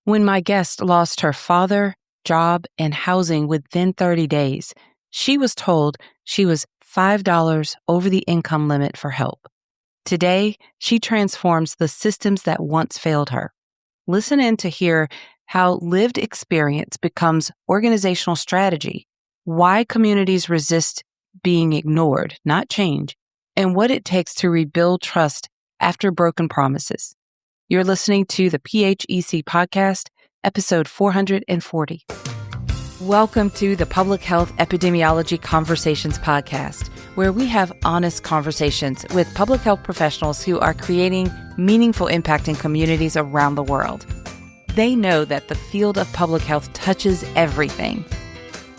When my guest lost her father, job, and housing within 30 days, she was told she was $5 over the income limit for help. Today, she transforms the systems that once failed her. Listen in to hear how lived experience becomes organizational strategy, why communities resist being ignored, not change, and what it takes to rebuild trust after broken promises. You're listening to the PHEC podcast, episode 440. Welcome to the Public Health Epidemiology Conversations podcast, where we have honest conversations with public health professionals who are creating meaningful impact in communities around the world. They know that the field of public health touches everything.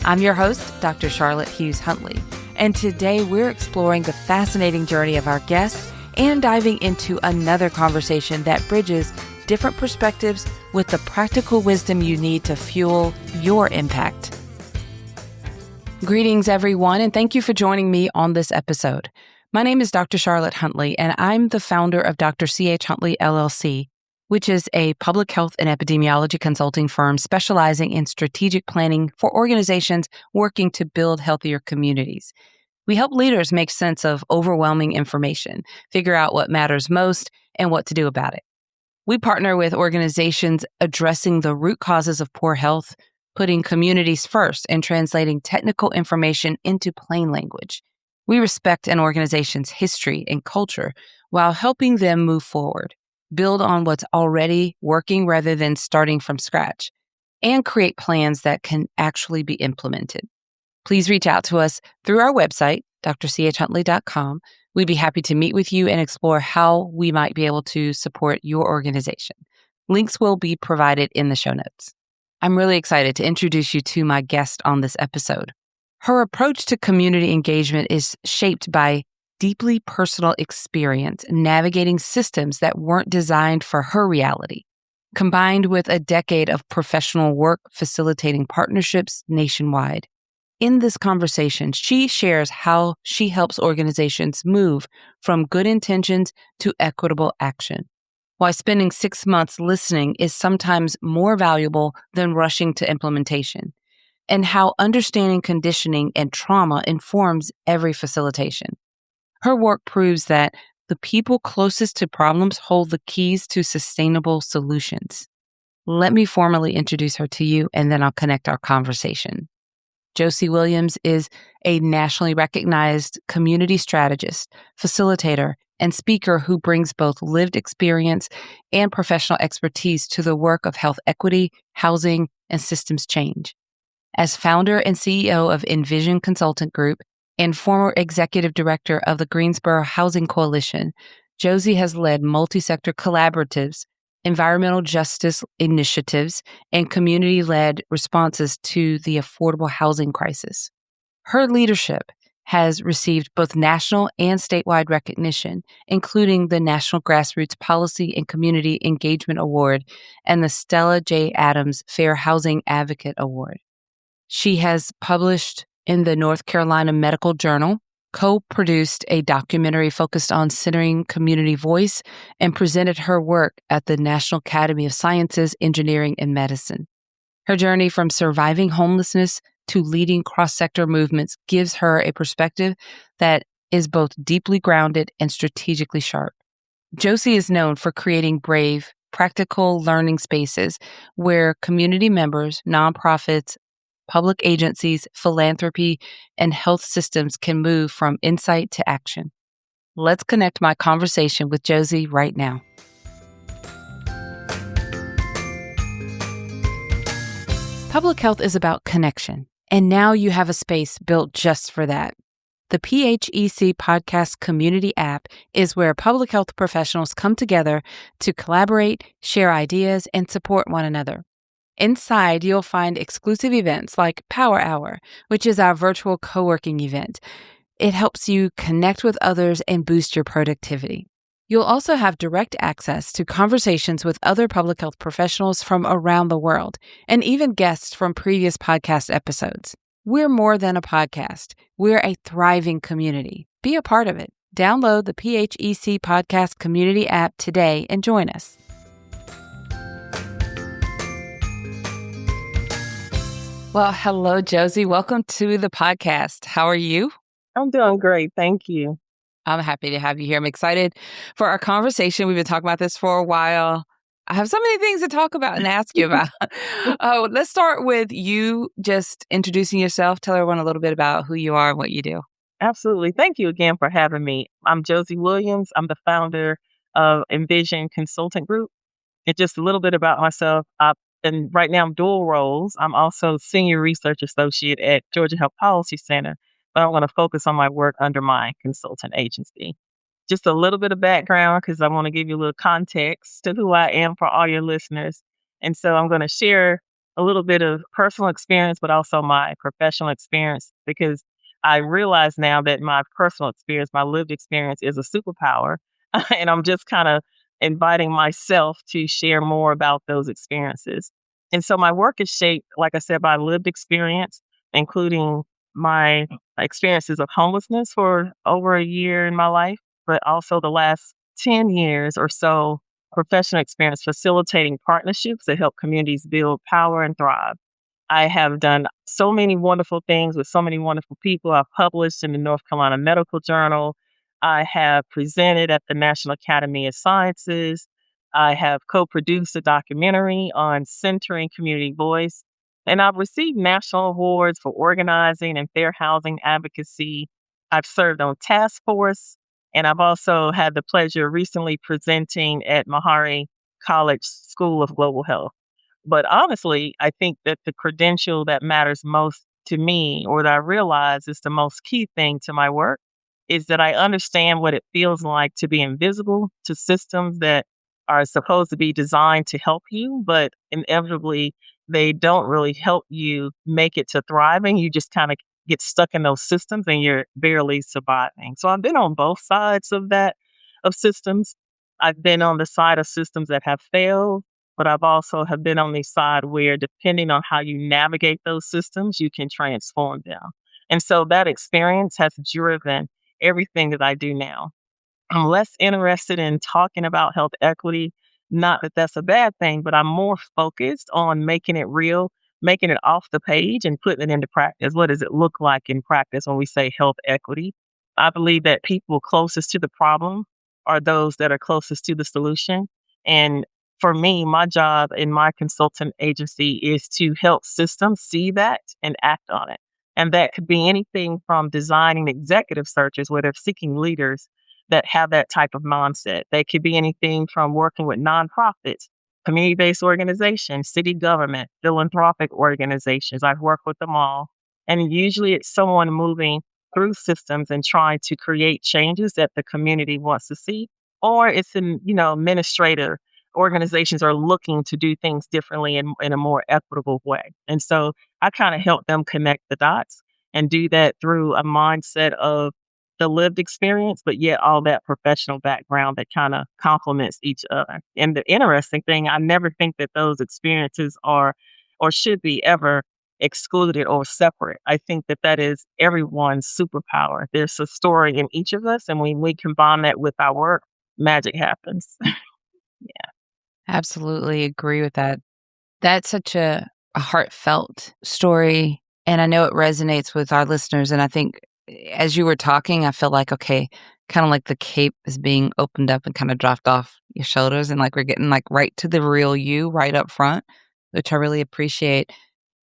I'm your host, Dr. Charlotte Hughes Huntley, and today we're exploring the fascinating journey of our guest and diving into another conversation that bridges different perspectives with the practical wisdom you need to fuel your impact. Greetings, everyone, and thank you for joining me on this episode. My name is Dr. Charlotte Huntley, and I'm the founder of Dr. C.H. Huntley, LLC, which is a public health and epidemiology consulting firm specializing in strategic planning for organizations working to build healthier communities. We help leaders make sense of overwhelming information, figure out what matters most, and what to do about it. We partner with organizations addressing the root causes of poor health, putting communities first, and translating technical information into plain language. We respect an organization's history and culture while helping them move forward, build on what's already working rather than starting from scratch, and create plans that can actually be implemented. Please reach out to us through our website, drchuntley.com. We'd be happy to meet with you and explore how we might be able to support your organization. Links will be provided in the show notes. I'm really excited to introduce you to my guest on this episode. Her approach to community engagement is shaped by deeply personal experience navigating systems that weren't designed for her reality, combined with a decade of professional work facilitating partnerships nationwide. In this conversation, she shares how she helps organizations move from good intentions to equitable action, why spending 6 months listening is sometimes more valuable than rushing to implementation, and how understanding conditioning and trauma informs every facilitation. Her work proves that the people closest to problems hold the keys to sustainable solutions. Let me formally introduce her to you, and then I'll connect our conversation. Josie Williams is a nationally recognized community strategist, facilitator, and speaker who brings both lived experience and professional expertise to the work of health equity, housing, and systems change. As founder and CEO of Envision Consultant Group and former executive director of the Greensboro Housing Coalition, Josie has led multi-sector collaboratives, environmental justice initiatives, and community-led responses to the affordable housing crisis. Her leadership has received both national and statewide recognition, including the National Grassroots Policy and Community Engagement Award and the Stella J. Adams Fair Housing Advocate Award. She has published in the North Carolina Medical Journal, co-produced a documentary focused on centering community voice, and presented her work at the National Academy of Sciences, Engineering, and Medicine. Her journey from surviving homelessness to leading cross-sector movements gives her a perspective that is both deeply grounded and strategically sharp. Josie is known for creating brave, practical learning spaces where community members, nonprofits, public agencies, philanthropy, and health systems can move from insight to action. Let's connect my conversation with Josie right now. Public health is about connection, and now you have a space built just for that. The PHEC Podcast Community app is where public health professionals come together to collaborate, share ideas, and support one another. Inside, you'll find exclusive events like Power Hour, which is our virtual co-working event. It helps you connect with others and boost your productivity. You'll also have direct access to conversations with other public health professionals from around the world, and even guests from previous podcast episodes. We're more than a podcast. We're a thriving community. Be a part of it. Download the PHEC Podcast Community app today and join us. Well, hello, Josie. Welcome to the podcast. How are you? I'm doing great. Thank you. I'm happy to have you here. I'm excited for our conversation. We've been talking about this for a while. I have so many things to talk about and ask you about. Let's start with you just introducing yourself. Tell everyone a little bit about who you are and what you do. Absolutely. Thank you again for having me. I'm Josie Williams. I'm the founder of Envision Consulting Group. And just a little bit about myself. And right now I'm dual roles. I'm also senior research associate at Georgia Health Policy Center, but I'm going to focus on my work under my consultant agency. Just a little bit of background because I want to give you a little context to who I am for all your listeners. And so I'm going to share a little bit of personal experience, but also my professional experience because I realize now that my personal experience, my lived experience is a superpower. And I'm just kind of inviting myself to share more about those experiences. And so my work is shaped, like I said, by lived experience, including my experiences of homelessness for over a year in my life, but also the last 10 years or so professional experience facilitating partnerships that help communities build power and thrive. I have done so many wonderful things with so many wonderful people. I've published in the North Carolina Medical Journal. I have presented at the National Academy of Sciences. I have co produced a documentary on centering community voice. And I've received national awards for organizing and fair housing advocacy. I've served on task force, and I've also had the pleasure of recently presenting at Mahari College School of Global Health. But honestly, I think that the credential that matters most to me, or that I realize is the most key thing to my work, is that I understand what it feels like to be invisible to systems that are supposed to be designed to help you, but inevitably they don't really help you make it to thriving. You just kind of get stuck in those systems and you're barely surviving. So I've been on both sides of that, of systems. I've been on the side of systems that have failed, but I've also have been on the side where depending on how you navigate those systems, you can transform them. And so that experience has driven everything that I do now. I'm less interested in talking about health equity. Not that that's a bad thing, but I'm more focused on making it real, making it off the page and putting it into practice. What does it look like in practice when we say health equity? I believe that people closest to the problem are those that are closest to the solution. And for me, my job in my consultant agency is to help systems see that and act on it. And that could be anything from designing executive searches where they're seeking leaders that have that type of mindset. They could be anything from working with nonprofits, community-based organizations, city government, philanthropic organizations. I've worked with them all. And usually it's someone moving through systems and trying to create changes that the community wants to see. Or it's in, administrative organizations are looking to do things differently in a more equitable way. And so I kind of help them connect the dots and do that through a mindset of the lived experience, but yet all that professional background that kind of complements each other. And the interesting thing, I never think that those experiences are or should be ever excluded or separate. I think that that is everyone's superpower. There's a story in each of us, and when we combine that with our work, magic happens. Absolutely agree with that. That's such a heartfelt story. And I know it resonates with our listeners. And I think as you were talking, I feel like, okay, kind of like the cape is being opened up and kind of dropped off your shoulders. And like we're getting like right to the real you right up front, which I really appreciate.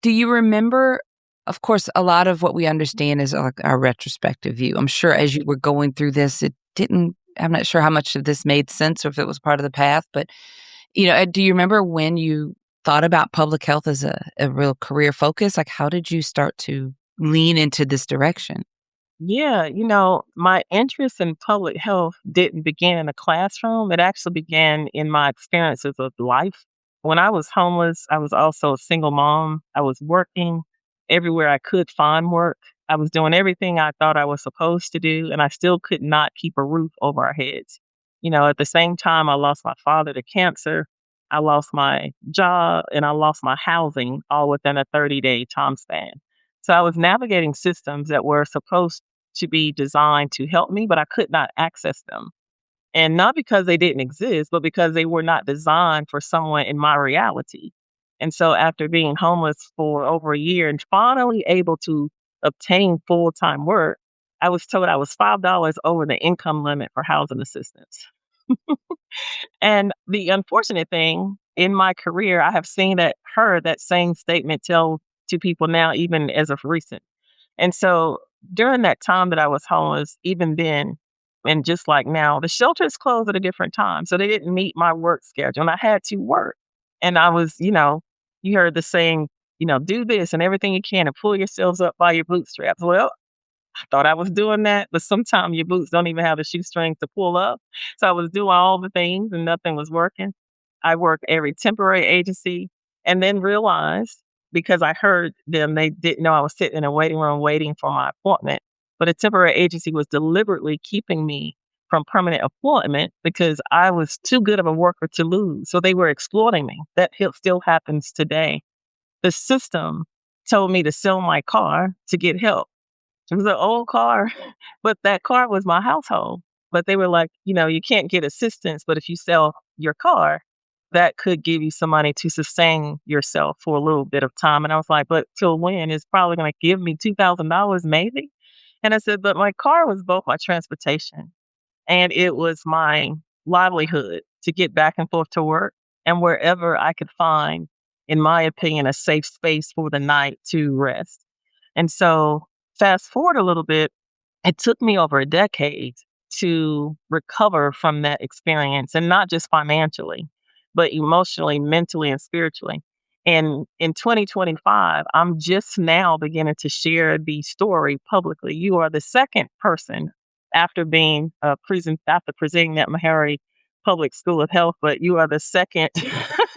Do you remember? Of course, a lot of what we understand is like our retrospective view. I'm sure as you were going through this, it didn't, I'm not sure how much of this made sense or if it was part of the path, but do you remember when you thought about public health as a real career focus? Like, how did you start to lean into this direction? Yeah, my interest in public health didn't begin in a classroom. It actually began in my experiences of life. When I was homeless, I was also a single mom. I was working everywhere I could find work. I was doing everything I thought I was supposed to do, and I still could not keep a roof over our heads. At the same time, I lost my father to cancer. I lost my job and I lost my housing all within a 30-day time span. So I was navigating systems that were supposed to be designed to help me, but I could not access them. And not because they didn't exist, but because they were not designed for someone in my reality. And so after being homeless for over a year and finally able to obtain full-time work, I was told I was $5 over the income limit for housing assistance. And the unfortunate thing in my career, I have seen heard that same statement tell to people now, even as of recent. And so during that time that I was homeless, even then, and just like now, the shelters closed at a different time. So they didn't meet my work schedule and I had to work. And I was, you heard the saying, do this and everything you can and pull yourselves up by your bootstraps. Well, I thought I was doing that, but sometimes your boots don't even have the shoestrings to pull up. So I was doing all the things and nothing was working. I worked every temporary agency and then realized because I heard them, they didn't know I was sitting in a waiting room waiting for my appointment. But a temporary agency was deliberately keeping me from permanent appointment because I was too good of a worker to lose. So they were exploiting me. Still happens today. The system told me to sell my car to get help. It was an old car, but that car was my household. But they were like, you can't get assistance, but if you sell your car, that could give you some money to sustain yourself for a little bit of time. And I was like, but till when? It's probably going to give me $2,000 maybe. And I said, but my car was both my transportation and it was my livelihood to get back and forth to work and wherever I could find, in my opinion, a safe space for the night to rest. And so fast forward a little bit, it took me over a decade to recover from that experience and not just financially, but emotionally, mentally, and spiritually. And in 2025, I'm just now beginning to share the story publicly. You are the second person after being after presenting at Meharry Public School of Health, but you are the second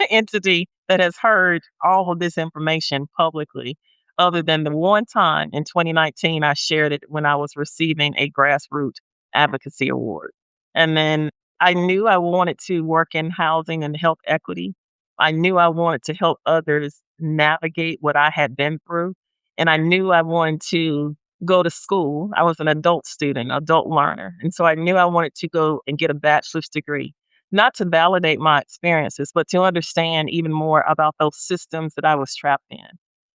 entity that has heard all of this information publicly other than the one time in 2019 I shared it when I was receiving a grassroots advocacy award. And then I knew I wanted to work in housing and health equity. I knew I wanted to help others navigate what I had been through. And I knew I wanted to go to school. I was an adult student, adult learner. And so I knew I wanted to go and get a bachelor's degree, not to validate my experiences, but to understand even more about those systems that I was trapped in.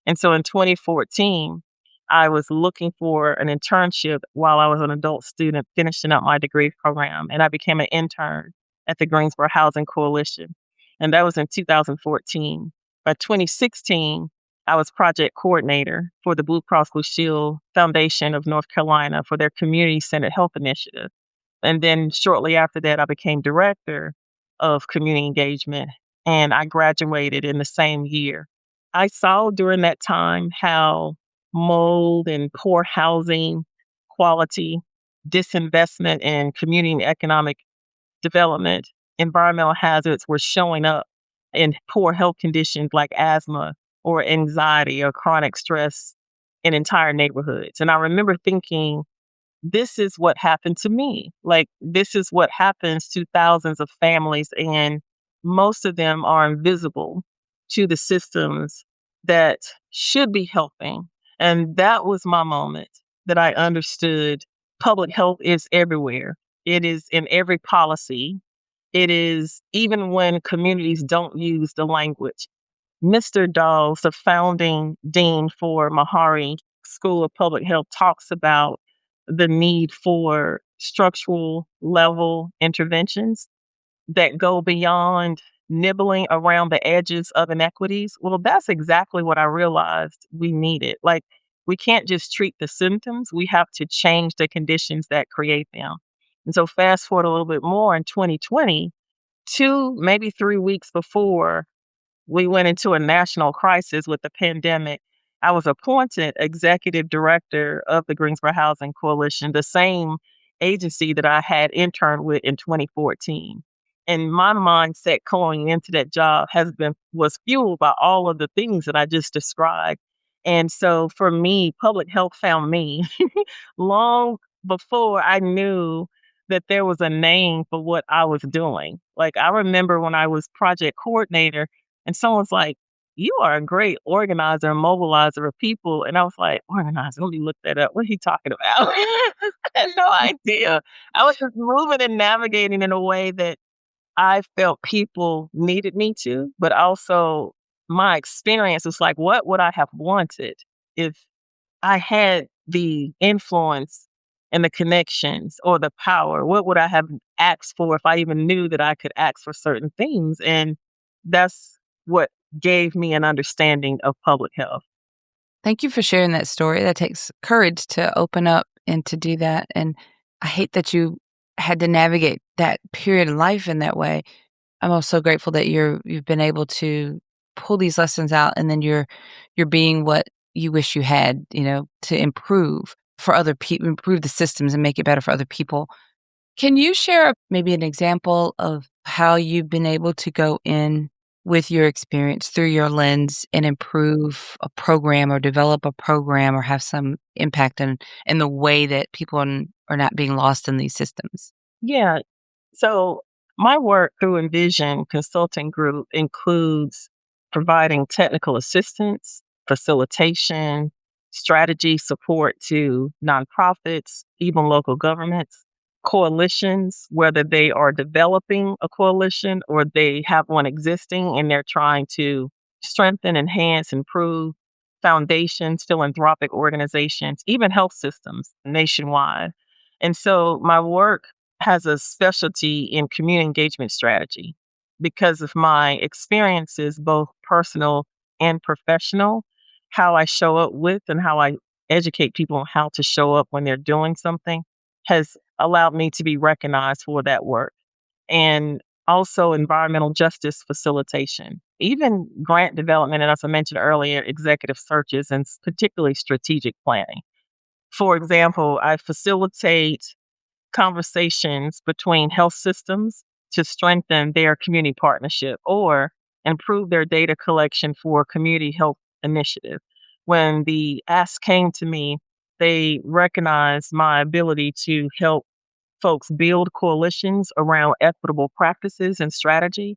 And so in 2014, I was looking for an internship while I was an adult student finishing up my degree program, and I became an intern at the Greensboro Housing Coalition. And that was in 2014. By 2016, I was project coordinator for the Blue Cross Blue Shield Foundation of North Carolina for their community-centered health initiative. And then shortly after that, I became director of community engagement, and I graduated in the same year. I saw during that time how mold and poor housing quality, disinvestment in community and economic development, environmental hazards were showing up in poor health conditions like asthma or anxiety or chronic stress in entire neighborhoods. And I remember thinking, this is what happened to me. Like, this is what happens to thousands of families, and most of them are invisible to the systems that should be helping. And that was my moment that I understood public health is everywhere. It is in every policy. It is even when communities don't use the language. Mr. Dawes, the founding dean for Meharry School of Public Health, talks about the need for structural level interventions that go beyond nibbling around the edges of inequities. Well, that's exactly what I realized we needed. Like, we can't just treat the symptoms, we have to change the conditions that create them. And so, fast forward a little bit more in 2020, 2, maybe 3 weeks before we went into a national crisis with the pandemic, I was appointed executive director of the Greensboro Housing Coalition, the same agency that I had interned with in 2014. And my mindset going into that job was fueled by all of the things that I just described. And so for me, public health found me long before I knew that there was a name for what I was doing. Like, I remember when I was project coordinator and someone's like, you are a great organizer and mobilizer of people. And I was like, organizer, let me look that up. What are he talking about? I had no idea. I was just moving and navigating in a way that I felt people needed me to, but also my experience was like, what would I have wanted if I had the influence and the connections or the power? What would I have asked for if I even knew that I could ask for certain things? And that's what gave me an understanding of public health. Thank you for sharing that story. That takes courage to open up and to do that. And I hate that you had to navigate that period of life in that way. I'm also grateful that you've been able to pull these lessons out, and then you're being what you wish you had, to improve for other people, improve the systems and make it better for other people. Can you share maybe an example of how you've been able to go in with your experience through your lens and improve a program or develop a program or have some impact in the way that people are not being lost in these systems? Yeah. So my work through Envision Consulting Group includes providing technical assistance, facilitation, strategy support to nonprofits, even local governments, coalitions, whether they are developing a coalition or they have one existing and they're trying to strengthen, enhance, improve, foundations, philanthropic organizations, even health systems nationwide. And so my work has a specialty in community engagement strategy because of my experiences, both personal and professional, how I show up with and how I educate people on how to show up when they're doing something has allowed me to be recognized for that work. And also environmental justice facilitation, even grant development, and as I mentioned earlier, executive searches and particularly strategic planning. For example, I facilitate conversations between health systems to strengthen their community partnership or improve their data collection for community health initiative. When the ask came to me, they recognized my ability to help folks build coalitions around equitable practices and strategy,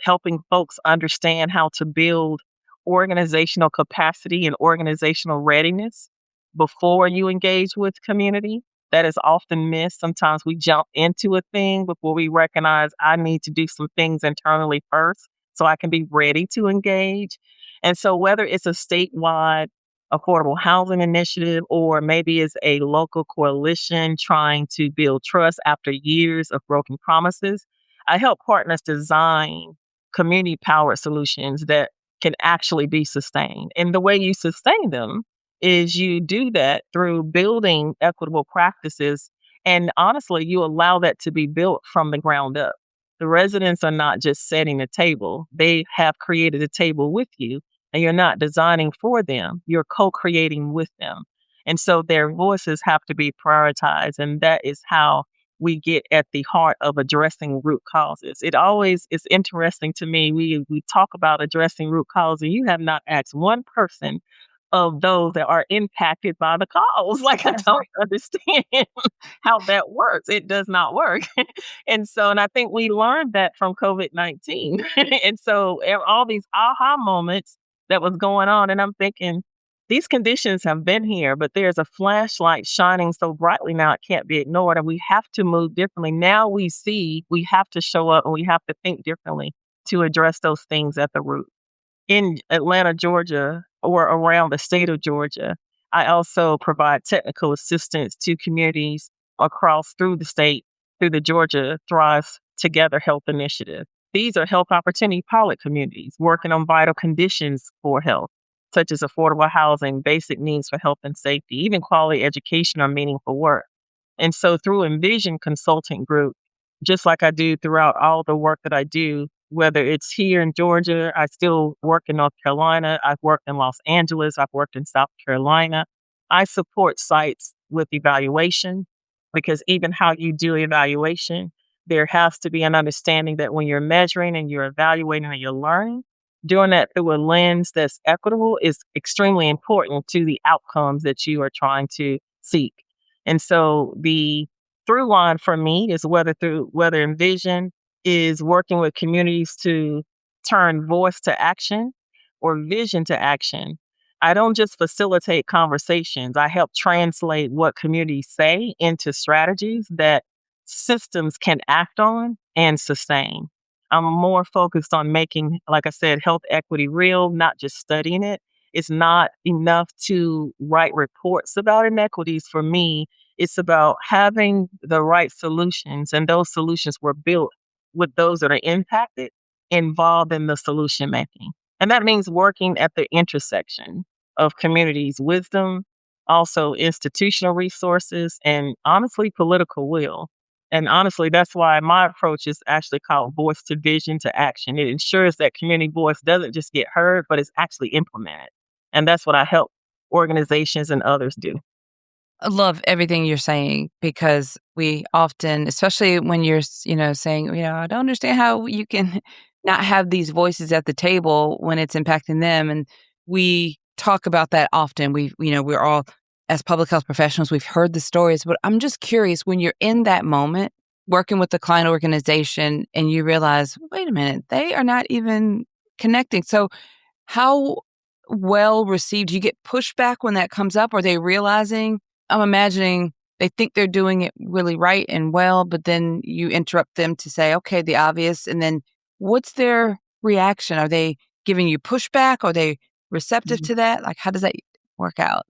helping folks understand how to build organizational capacity and organizational readiness before you engage with community. That is often missed. Sometimes we jump into a thing before we recognize I need to do some things internally first so I can be ready to engage. And so, whether it's a statewide affordable housing initiative, or maybe it's a local coalition trying to build trust after years of broken promises, I help partners design community powered solutions that can actually be sustained. And the way you sustain them is you do that through building equitable practices. And honestly, you allow that to be built from the ground up. The residents are not just setting a table, they have created a table with you, and you're not designing for them, you're co creating with them. And so their voices have to be prioritized. And that is how we get at the heart of addressing root causes. It always is interesting to me. We talk about addressing root causes, and you have not asked one person of those that are impacted by the cause. Like, I don't understand how that works. It does not work. And I think we learned that from COVID-19. And so all these aha moments that was going on, and I'm thinking, these conditions have been here, but there's a flashlight shining so brightly now it can't be ignored, and we have to move differently. Now we see we have to show up and we have to think differently to address those things at the root. In Atlanta, Georgia, or around the state of Georgia, I also provide technical assistance to communities across through the state through the Georgia Thrive Together Health Initiative. These are health opportunity pilot communities working on vital conditions for health, such as affordable housing, basic needs for health and safety, even quality education or meaningful work. And so through Envision Consulting Group, just like I do throughout all the work that I do, whether it's here in Georgia, I still work in North Carolina, I've worked in Los Angeles, I've worked in South Carolina. I support sites with evaluation because even how you do evaluation, there has to be an understanding that when you're measuring and you're evaluating and you're learning, doing that through a lens that's equitable is extremely important to the outcomes that you are trying to seek. And so the through line for me is whether Envision is working with communities to turn voice to action or vision to action. I don't just facilitate conversations. I help translate what communities say into strategies that systems can act on and sustain. I'm more focused on making, like I said, health equity real, not just studying it. It's not enough to write reports about inequities for me. It's about having the right solutions, and those solutions were built with those that are impacted involved in the solution making. And that means working at the intersection of communities' wisdom, also institutional resources, and honestly, political will. And honestly, that's why my approach is actually called voice to vision to action. It ensures that community voice doesn't just get heard, but it's actually implemented. And that's what I help organizations and others do. I love everything you're saying because we often, especially when you're, saying, I don't understand how you can not have these voices at the table when it's impacting them. And we talk about that often. We're all, as public health professionals, we've heard the stories, but I'm just curious when you're in that moment working with the client organization and you realize, wait a minute, they are not even connecting. So, how well received do you get pushback when that comes up? Are they realizing? I'm imagining they think they're doing it really right and well, but then you interrupt them to say, okay, the obvious. And then what's their reaction? Are they giving you pushback? Are they receptive to that? Like, how does that work out?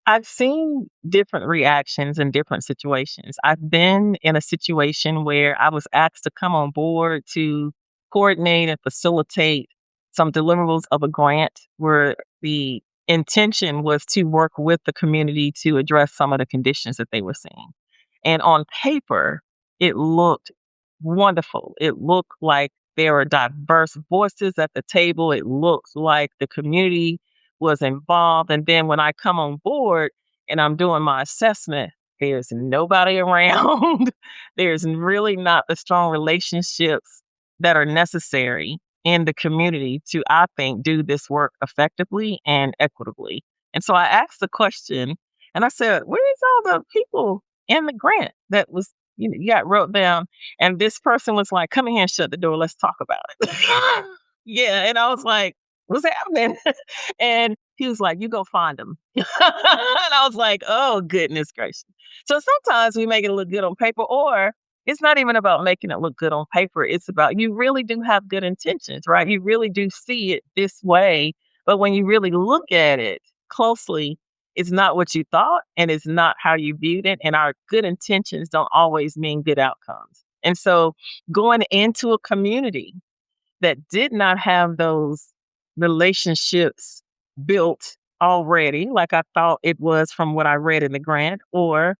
I've seen different reactions in different situations. I've been in a situation where I was asked to come on board to coordinate and facilitate some deliverables of a grant where the intention was to work with the community to address some of the conditions that they were seeing. And on paper, it looked wonderful. It looked like there were diverse voices at the table. It looked like the community was involved. And then when I come on board and I'm doing my assessment, there's nobody around. There's really not the strong relationships that are necessary in the community to, I think, do this work effectively and equitably. And so I asked the question and I said, where's all the people in the grant that was, you got wrote down? And this person was like, come in here and shut the door. Let's talk about it. Yeah. And I was like, what's happening? And he was like, you go find them. And I was like, oh, goodness gracious. So sometimes we make it look good on paper, or it's not even about making it look good on paper. It's about you really do have good intentions, right? You really do see it this way. But when you really look at it closely, it's not what you thought and it's not how you viewed it. And our good intentions don't always mean good outcomes. And so going into a community that did not have those relationships built already, like I thought it was from what I read in the grant, or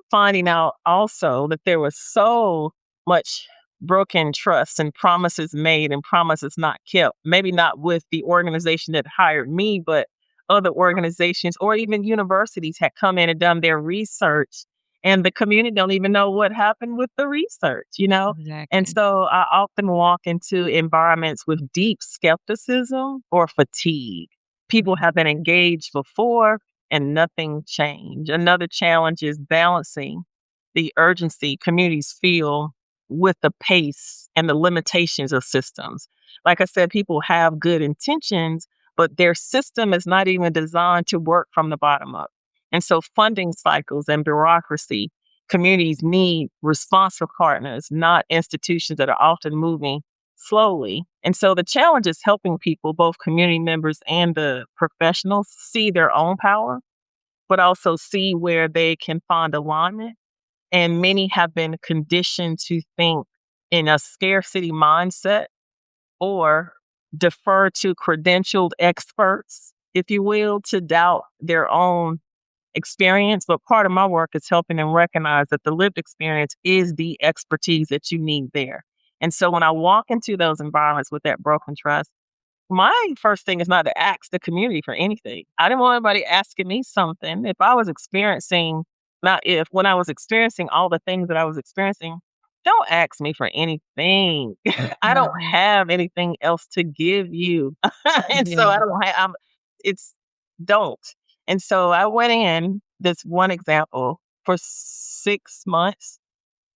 finding out also that there was so much broken trust and promises made and promises not kept. Maybe not with the organization that hired me, but other organizations or even universities had come in and done their research, and the community don't even know what happened with the research. And Exactly. so I often walk into environments with deep skepticism or fatigue. People have been engaged before and nothing changed. Another challenge is balancing the urgency communities feel with the pace and the limitations of systems. Like I said, people have good intentions, but their system is not even designed to work from the bottom up. And so funding cycles and bureaucracy, communities need responsive partners, not institutions that are often moving slowly. And so the challenge is helping people, both community members and the professionals, see their own power, but also see where they can find alignment. And many have been conditioned to think in a scarcity mindset or defer to credentialed experts, if you will, to doubt their own experience. But part of my work is helping them recognize that the lived experience is the expertise that you need there. And so when I walk into those environments with that broken trust, my first thing is not to ask the community for anything. I didn't want anybody asking me something. If I was experiencing, not if, when I was experiencing all the things that I was experiencing, don't ask me for anything. I don't Mhm. have anything else to give you. And so I Yeah. don't have, it's don't. And so I went in this one example for 6 months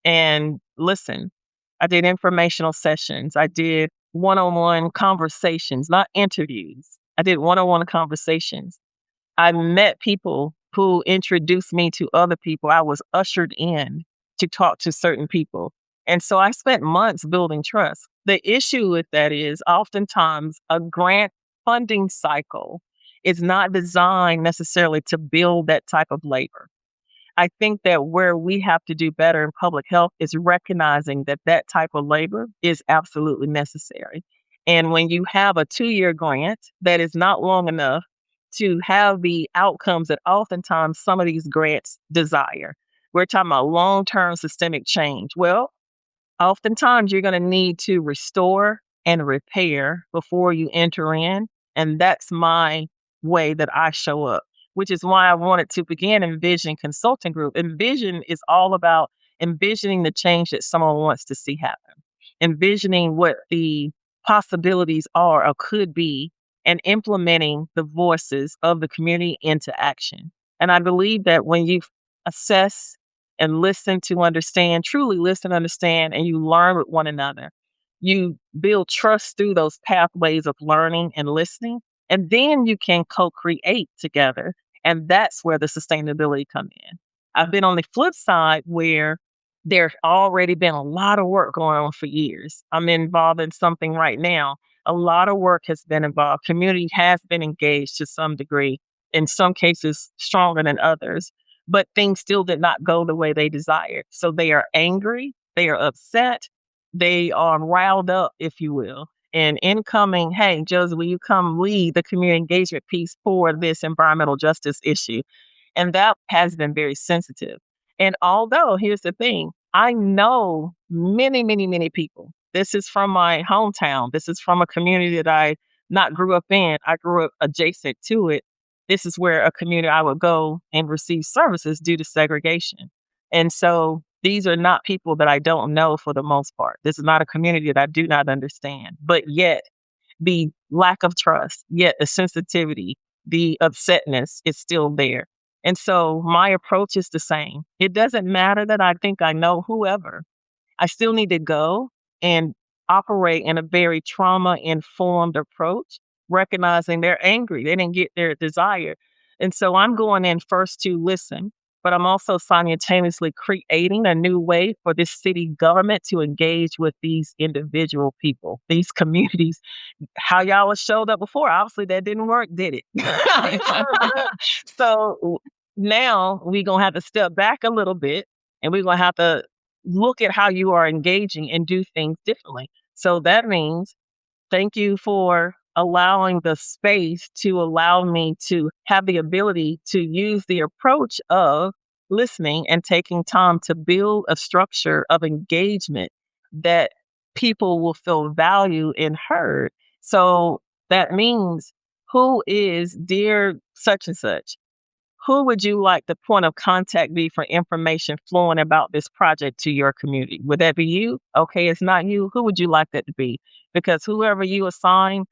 and listen, I did informational sessions. I did one on one conversations, not interviews. I did one on one conversations. I met people who introduced me to other people. I was ushered in to talk to certain people. And so I spent months building trust. The issue with that is oftentimes a grant funding cycle is not designed necessarily to build that type of labor. I think that where we have to do better in public health is recognizing that that type of labor is absolutely necessary. And when you have a 2-year grant that is not long enough to have the outcomes that oftentimes some of these grants desire, we're talking about long-term systemic change. Well, oftentimes you're going to need to restore and repair before you enter in. And that's my way that I show up, which is why I wanted to begin Envision Consulting Group. Envision is all about envisioning the change that someone wants to see happen, envisioning what the possibilities are or could be, and implementing the voices of the community into action. And I believe that when you assess and listen to understand, truly listen, understand, and you learn with one another, you build trust through those pathways of learning and listening, and then you can co-create together. And that's where the sustainability come in. I've been on the flip side where there's already been a lot of work going on for years. I'm involved in something right now. A lot of work has been involved. Community has been engaged to some degree, in some cases stronger than others, but things still did not go the way they desired. So they are angry, they are upset, they are riled up, if you will. And incoming, hey, Josie, will you come lead the community engagement piece for this environmental justice issue? And that has been very sensitive. And although, here's the thing, I know many, many, many people. This is from my hometown. This is from a community that I not grew up in. I grew up adjacent to it. This is where a community I would go and receive services due to segregation. And so these are not people that I don't know for the most part. This is not a community that I do not understand. But yet, the lack of trust, yet the sensitivity, the upsetness is still there. And so my approach is the same. It doesn't matter that I think I know whoever. I still need to go and operate in a very trauma-informed approach, recognizing they're angry. They didn't get their desire. And so I'm going in first to listen, but I'm also simultaneously creating a new way for this city government to engage with these individual people, these communities. How y'all have showed up before, obviously that didn't work, did it? So now we're going to have to step back a little bit, and we're going to have to look at how you are engaging and do things differently. So that means thank you for allowing the space to allow me to have the ability to use the approach of listening and taking time to build a structure of engagement that people will feel valued and heard. So that means, who is dear such and such? Who would you like the point of contact be for information flowing about this project to your community? Would that be you? Okay, it's not you. Who would you like that to be? Because whoever you assign,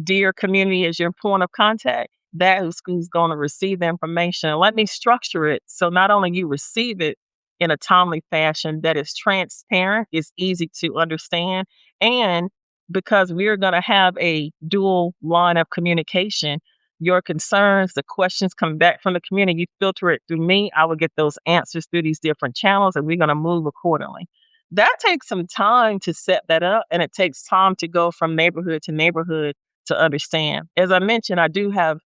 dear community, as your point of contact, that who's going to receive the information. Let me structure it so not only you receive it in a timely fashion that is transparent, is easy to understand, and because we're going to have a dual line of communication, your concerns, the questions coming back from the community, you filter it through me. I will get those answers through these different channels, and we're going to move accordingly. That takes some time to set that up, and it takes time to go from neighborhood to neighborhood to understand. As I mentioned, I do have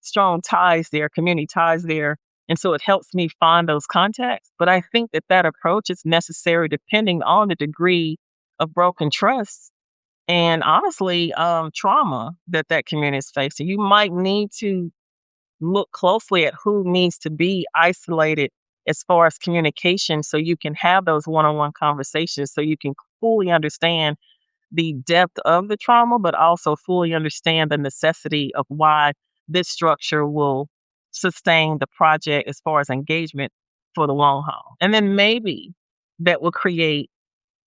strong ties there, community ties there. And so it helps me find those contacts. But I think that that approach is necessary depending on the degree of broken trust and honestly, trauma that that community is facing. You might need to look closely at who needs to be isolated as far as communication so you can have those one-on-one conversations so you can fully understand the depth of the trauma, but also fully understand the necessity of why this structure will sustain the project as far as engagement for the long haul. And then maybe that will create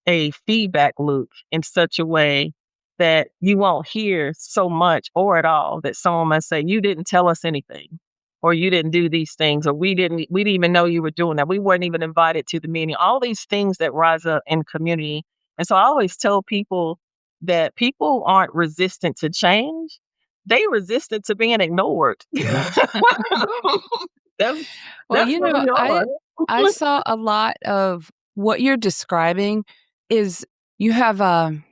a feedback loop in such a way that you won't hear so much or at all that someone might say, you didn't tell us anything, or you didn't do these things, or we didn't even know you were doing that. We weren't even invited to the meeting. All these things that rise up in community. And so I always tell people that people aren't resistant to change. They resistant to being ignored. that's Well, that's what we are. I saw a lot of what you're describing is you have a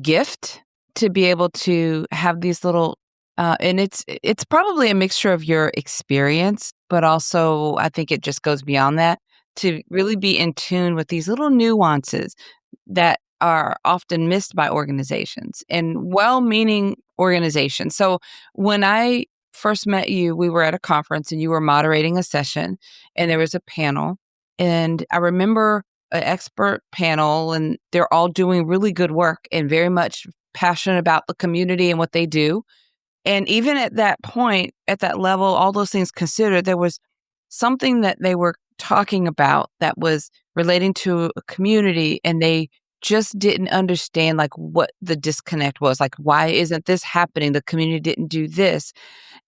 gift to be able to have these little and it's probably a mixture of your experience, but also I think it just goes beyond that to really be in tune with these little nuances that are often missed by organizations and well-meaning organizations. So when I first met you, we were at a conference and you were moderating a session and there was a panel. And I remember an expert panel and they're all doing really good work and very much passionate about the community and what they do. And even at that point, at that level, all those things considered, there was something that they were talking about that was relating to a community and they just didn't understand like what the disconnect was. Like, why isn't this happening? The community didn't do this.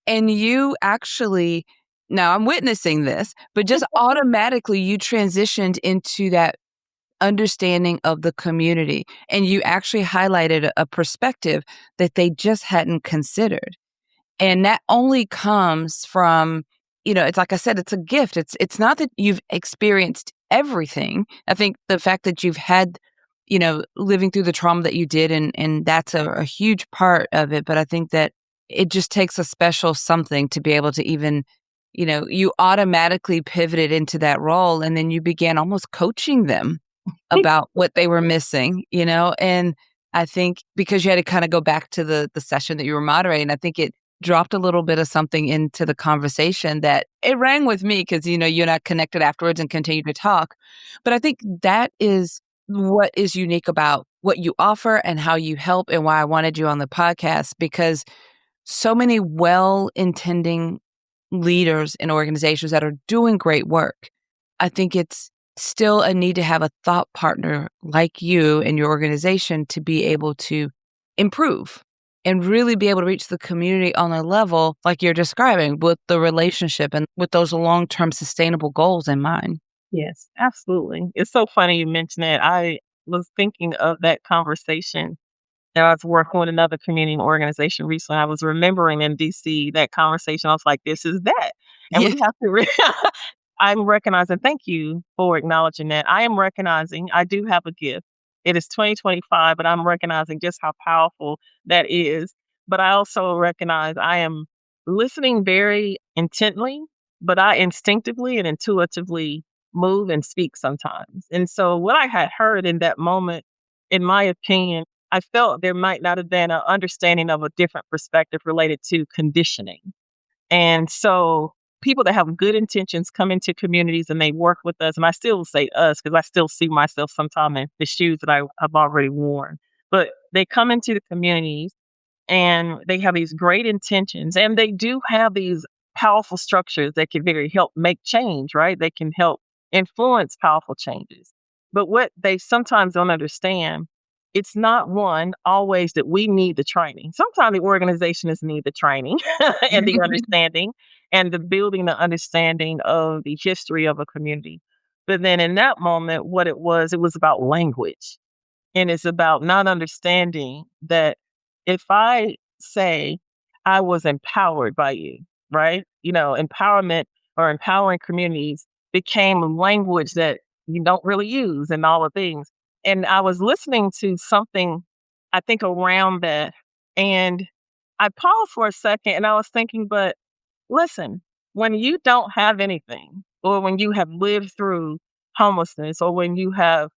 And you actually, now I'm witnessing this, but just automatically you transitioned into that understanding of the community and you actually highlighted a perspective that they just hadn't considered. And that only comes from, it's like I said, it's a gift. It's not that you've experienced everything. I think the fact that you've had, living through the trauma that you did, and that's a huge part of it. But I think that it just takes a special something to be able to even, you automatically pivoted into that role and then you began almost coaching them about what they were missing, and I think because you had to kind of go back to the session that you were moderating, I think it dropped a little bit of something into the conversation that it rang with me because, you and I connected afterwards and continued to talk. But I think that is what is unique about what you offer and how you help and why I wanted you on the podcast, because so many well-intending leaders in organizations that are doing great work, I think it's still a need to have a thought partner like you in your organization to be able to improve and really be able to reach the community on a level like you're describing with the relationship and with those long-term sustainable goals in mind. Yes, absolutely. It's so funny you mentioned that. I was thinking of that conversation that I was working with another community organization recently. I was remembering in DC that conversation. I was like, this is that. And Yeah. we have to, I'm recognizing, thank you for acknowledging that. I am recognizing I do have a gift. It is 2025, but I'm recognizing just how powerful that is. But I also recognize I am listening very intently, but I instinctively and intuitively move and speak sometimes. And so, what I had heard in that moment, in my opinion, I felt there might not have been an understanding of a different perspective related to conditioning. And so people that have good intentions come into communities and they work with us. And I still say us because I still see myself sometime in the shoes that I have already worn. But they come into the communities and they have these great intentions and they do have these powerful structures that can very help make change, right? They can help influence powerful changes. But what they sometimes don't understand, it's not one always that we need the training. Sometimes the organizations need the training and the understanding and the building the understanding of the history of a community. But then in that moment, what it was about language. And it's about not understanding that if I say I was empowered by you, right? Empowerment or empowering communities became language that you don't really use and all the things. And I was listening to something, I think, around that. And I paused for a second and I was thinking, but listen, when you don't have anything, or when you have lived through homelessness, or when you have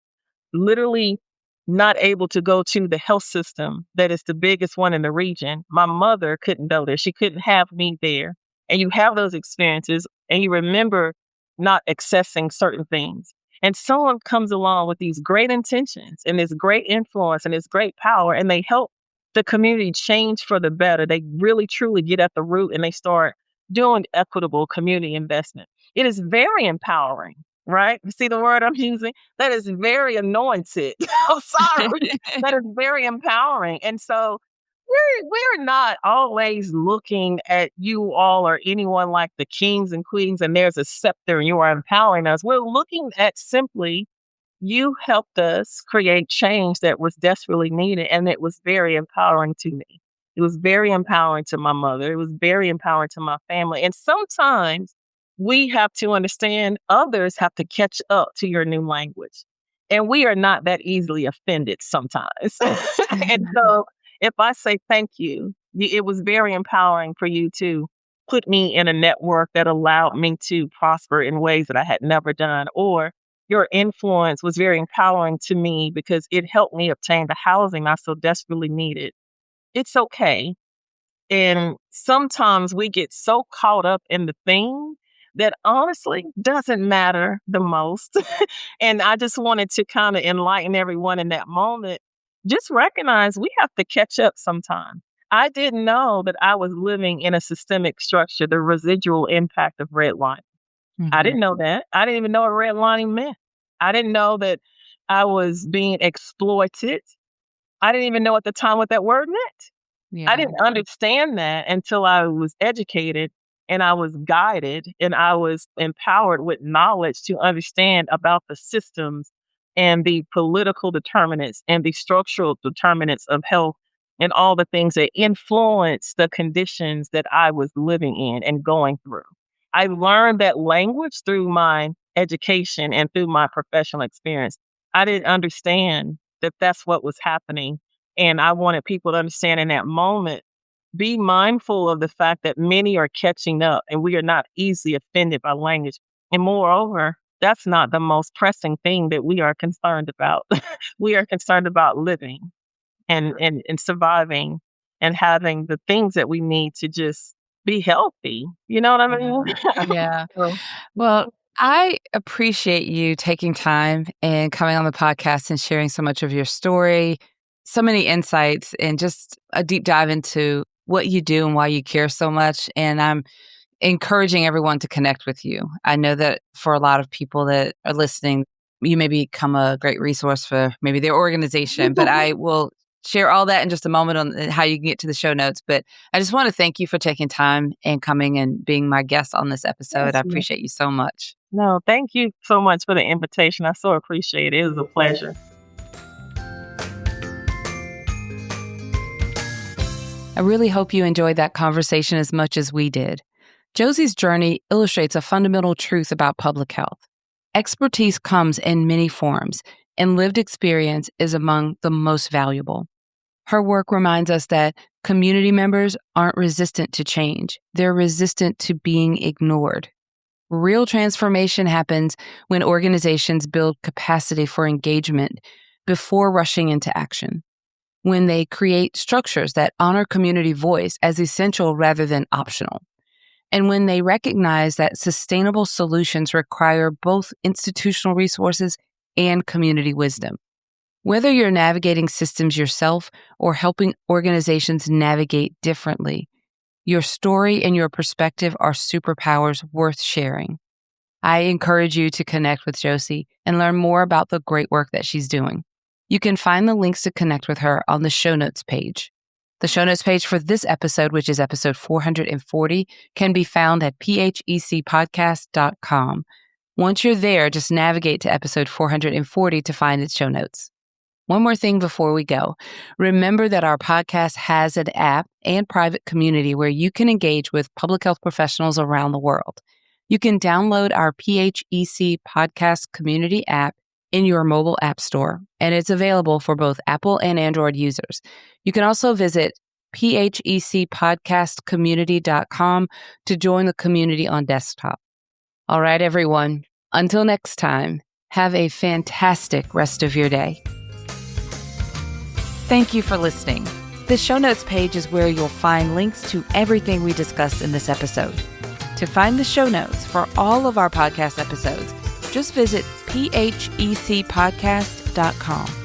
literally not able to go to the health system that is the biggest one in the region. My mother couldn't go there. She couldn't have me there. And you have those experiences and you remember not accessing certain things. And someone comes along with these great intentions and this great influence and this great power, and they help the community change for the better. They really truly get at the root and they start doing equitable community investment. It is very empowering, right? You see the word I'm using? That is very anointed. I'm sorry. That is very empowering. And so we're not always looking at you all or anyone like the kings and queens and there's a scepter and you are empowering us. We're looking at simply you helped us create change that was desperately needed, and it was very empowering to me. It was very empowering to my mother. It was very empowering to my family. And sometimes we have to understand others have to catch up to your new language. And we are not that easily offended sometimes. And so if I say thank you, it was very empowering for you to put me in a network that allowed me to prosper in ways that I had never done. Or your influence was very empowering to me because it helped me obtain the housing I so desperately needed. It's okay. And sometimes we get so caught up in the thing that honestly doesn't matter the most. And I just wanted to kind of enlighten everyone in that moment. Just recognize we have to catch up sometime. I didn't know that I was living in a systemic structure, the residual impact of redlining. I didn't know that. I didn't even know what redlining meant. I didn't know that I was being exploited. I didn't even know at the time what that word meant. Yeah. I didn't understand that until I was educated and I was guided and I was empowered with knowledge to understand about the systems and the political determinants and the structural determinants of health and all the things that influence the conditions that I was living in and going through. I learned that language through my education and through my professional experience. I didn't understand that that's what was happening. And I wanted people to understand in that moment, be mindful of the fact that many are catching up and we are not easily offended by language. And moreover, that's not the most pressing thing that we are concerned about. We are concerned about living and surviving and having the things that we need to just be healthy. You know what I mean? Yeah. So, Well, I appreciate you taking time and coming on the podcast and sharing so much of your story, so many insights, and just a deep dive into what you do and why you care so much. And I'm encouraging everyone to connect with you. I know that for a lot of people that are listening, you may become a great resource for maybe their organization, but I will share all that in just a moment on how you can get to the show notes. But I just want to thank you for taking time and coming and being my guest on this episode. yes, I ma'am. appreciate you so much. No, thank you so much for the invitation. I so appreciate it. It was a pleasure. I really hope you enjoyed that conversation as much as we did. Josie's journey illustrates a fundamental truth about public health. Expertise comes in many forms, and lived experience is among the most valuable. Her work reminds us that community members aren't resistant to change. They're resistant to being ignored. Real transformation happens when organizations build capacity for engagement before rushing into action, when they create structures that honor community voice as essential rather than optional, and when they recognize that sustainable solutions require both institutional resources and community wisdom. Whether you're navigating systems yourself or helping organizations navigate differently, your story and your perspective are superpowers worth sharing. I encourage you to connect with Josie and learn more about the great work that she's doing. You can find the links to connect with her on the show notes page. The show notes page for this episode, which is episode 440, can be found at phecpodcast.com. Once you're there, just navigate to episode 440 to find its show notes. One more thing before we go. Remember that our podcast has an app and private community where you can engage with public health professionals around the world. You can download our PHEC podcast community app in your mobile app store, and it's available for both Apple and Android users. You can also visit phecpodcastcommunity.com to join the community on desktop. All right, everyone. Until next time, have a fantastic rest of your day. Thank you for listening. The show notes page is where you'll find links to everything we discussed in this episode. To find the show notes for all of our podcast episodes, just visit phecpodcast.com.